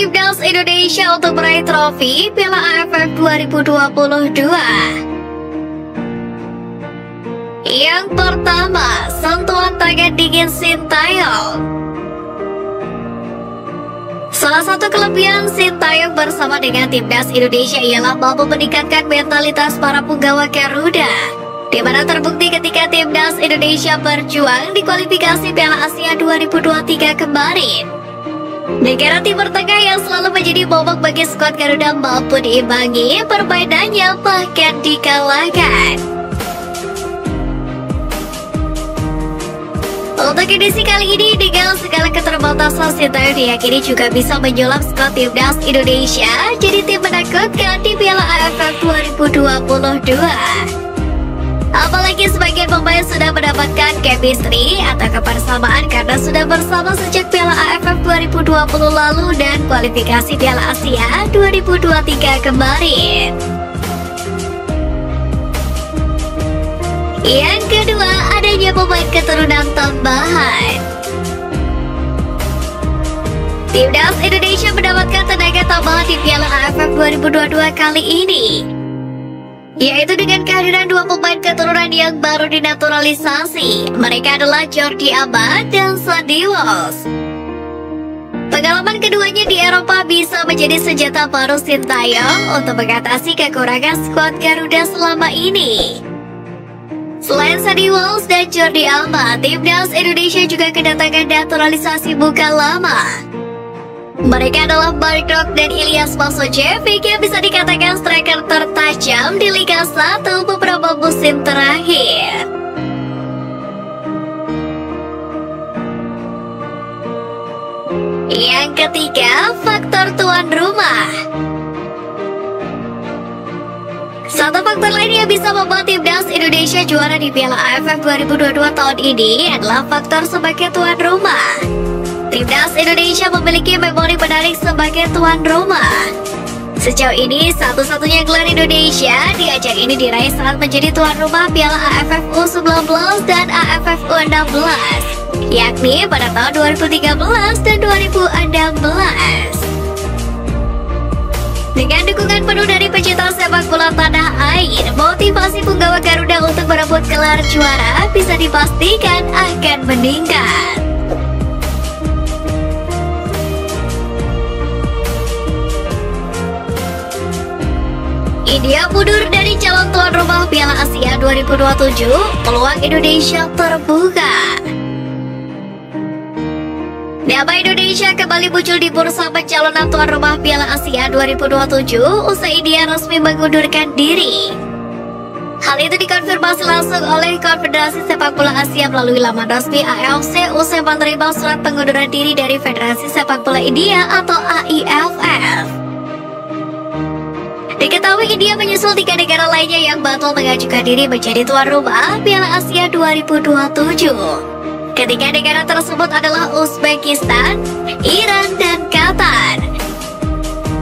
Timnas Indonesia untuk meraih trofi Piala AFF 2022. Yang pertama, sentuhan tangan dingin Sintayong. Salah satu kelebihan Sintayong bersama dengan Timnas Indonesia ialah mampu meningkatkan mentalitas para punggawa Garuda, di mana terbukti ketika Timnas Indonesia berjuang di kualifikasi Piala Asia 2023 kemarin. Negara Timur Tengah yang selalu menjadi momok bagi skuad Garuda mampu diimbangi permainannya, bahkan dikalahkan. Untuk edisi kali ini, dengan segala keterbatasan, Sintayong diyakini juga bisa menyulap skuad Timnas Indonesia jadi tim menakutkan di Piala AFF 2022. Apalagi sebagian pemain sudah mendapatkan chemistry atau kebersamaan karena sudah bersama sejak Piala AFF 2020 lalu dan kualifikasi Piala Asia 2023 kemarin. Yang kedua, adanya pemain keturunan tambahan. Timnas Indonesia mendapatkan tenaga tambahan di Piala AFF 2022 kali ini, yaitu dengan kehadiran dua pemain keturunan yang baru dinaturalisasi. Mereka adalah Jordi Amat dan Sandy Walsh. Pengalaman keduanya di Eropa bisa menjadi senjata baru Sintayong untuk mengatasi kekurangan skuad Garuda selama ini. Selain Sandy Walsh dan Jordi Amat, Timnas Indonesia juga kedatangan naturalisasi bukan lama. Mereka adalah Bardock dan Ilyas Massojevic yang bisa dikatakan striker tertajam di Liga 1 beberapa musim terakhir. Yang ketiga, faktor tuan rumah. Satu faktor lain yang bisa membuat Timnas Indonesia juara di Piala AFF 2022 tahun ini adalah faktor sebagai tuan rumah. Timnas Indonesia memiliki memori menarik sebagai tuan rumah. Sejauh ini, satu-satunya gelar Indonesia di ajang ini diraih saat menjadi tuan rumah Piala AFF U19 dan AFF U16, yakni pada tahun 2013 dan 2016. Dengan dukungan penuh dari pecinta sepak bola tanah air, motivasi punggawa Garuda untuk merebut gelar juara bisa dipastikan akan meningkat. India mundur dari calon tuan rumah Piala Asia 2027, peluang Indonesia terbuka. Nama Indonesia kembali muncul di bursa pencalonan tuan rumah Piala Asia 2027 usai India resmi mengundurkan diri. Hal itu dikonfirmasi langsung oleh Konfederasi Sepak Bola Asia melalui laman resmi AFC usai menerima surat pengunduran diri dari Federasi Sepak Bola India atau AIFF. Diketahui India menyusul 3 negara lainnya yang batal mengajukan diri menjadi tuan rumah Piala Asia 2027. Ketiga negara tersebut adalah Uzbekistan, Iran, dan Qatar.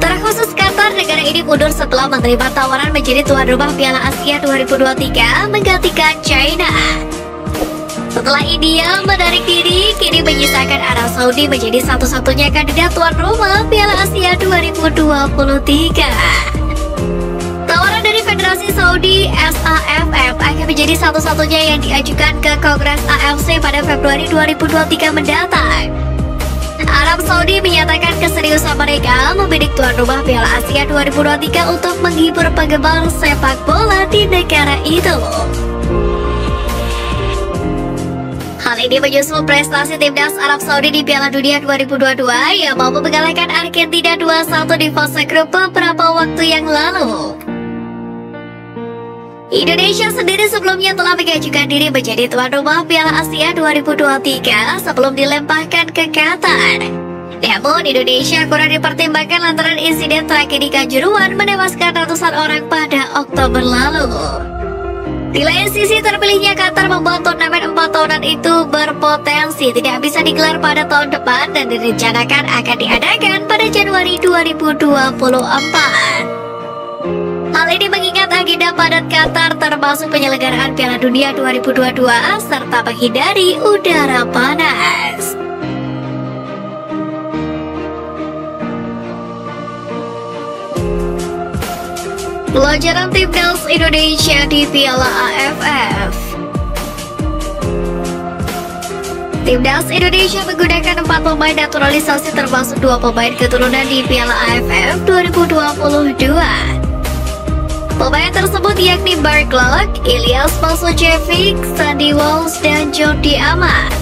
Terkhusus Qatar, negara ini mundur setelah menerima tawaran menjadi tuan rumah Piala Asia 2023 menggantikan China. Setelah India menarik diri, kini menyisakan Arab Saudi menjadi satu-satunya kandidat tuan rumah Piala Asia 2023. Tawaran dari Federasi Saudi SAFF akan menjadi satu-satunya yang diajukan ke Kongres AFC pada Februari 2023 mendatang. Arab Saudi menyatakan keseriusan mereka membidik tuan rumah Piala Asia 2023 untuk menghibur penggemar sepak bola di negara itu. Hal ini menyusul prestasi Timnas Arab Saudi di Piala Dunia 2022 yang mampu mengalahkan Argentina 2-1 di fase grup beberapa waktu yang lalu. Indonesia sendiri sebelumnya telah mengajukan diri menjadi tuan rumah Piala Asia 2023 sebelum dilempahkan ke Qatar. Namun Indonesia kurang dipertimbangkan lantaran insiden tragedi Kanjuruhan menewaskan ratusan orang pada Oktober lalu. Di lain sisi, terpilihnya Qatar membuat turnamen 4 tahunan itu berpotensi tidak bisa digelar pada tahun depan dan direncanakan akan diadakan pada Januari 2024. Hal ini mengingat agenda padat Qatar termasuk penyelenggaraan Piala Dunia 2022 serta menghindari udara panas. Pelajaran Timnas Indonesia di Piala AFF. Timnas Indonesia menggunakan 4 pemain naturalisasi termasuk 2 pemain keturunan di Piala AFF 2022. Pemain tersebut yakni Mark Locke, Ilyas Malsojevic, Sandy Walsh, dan Jordi Amat.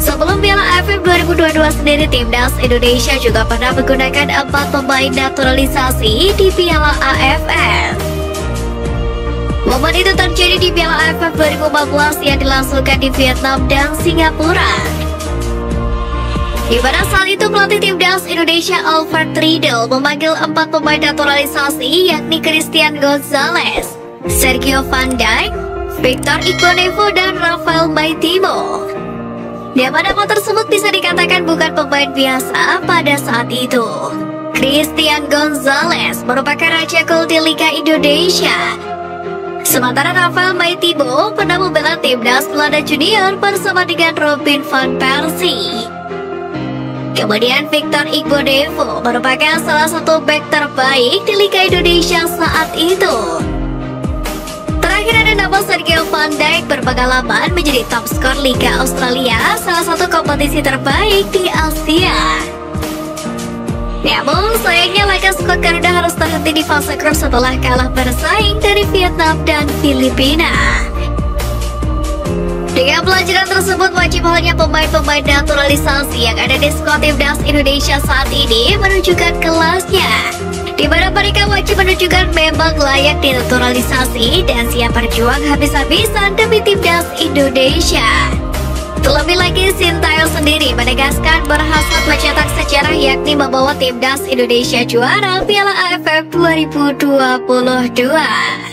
Sebelum Piala AFF 2022 sendiri, Timnas Indonesia juga pernah menggunakan 4 pemain naturalisasi di Piala AFF. Momen itu terjadi di Piala AFF 2014 yang dilangsungkan di Vietnam dan Singapura. Di mana saat itu pelatih Timnas Indonesia Alfred Riedel memanggil 4 pemain naturalisasi yakni Christian Gonzalez, Sergio Van Dijk, Victor Igbonevo, dan Rafael Maitimo. Nama-nama tersebut bisa dikatakan bukan pemain biasa pada saat itu. Christian Gonzalez merupakan raja gol di Liga Indonesia. Sementara Rafael Maitimo pernah membela timnas Belanda Junior bersama dengan Robin van Persie. Kemudian Victor Igbonevo merupakan salah satu bek terbaik di Liga Indonesia saat itu. Terakhir ada nama Sergio Van Dijk berpengalaman menjadi top skor Liga Australia, salah satu kompetisi terbaik di Asia. Namun sayangnya laga skuad Garuda harus terhenti di fase grup setelah kalah bersaing dari Vietnam dan Filipina. Dengan pelajaran tersebut, wajib halnya pemain-pemain naturalisasi yang ada di skuad Timnas Indonesia saat ini menunjukkan kelasnya, di mana mereka wajib menunjukkan memang layak dinaturalisasi dan siap berjuang habis-habisan demi Timnas Indonesia. Terlebih lagi, Sintayong sendiri menegaskan berhasil mencetak sejarah yakni membawa Timnas Indonesia juara Piala AFF 2022.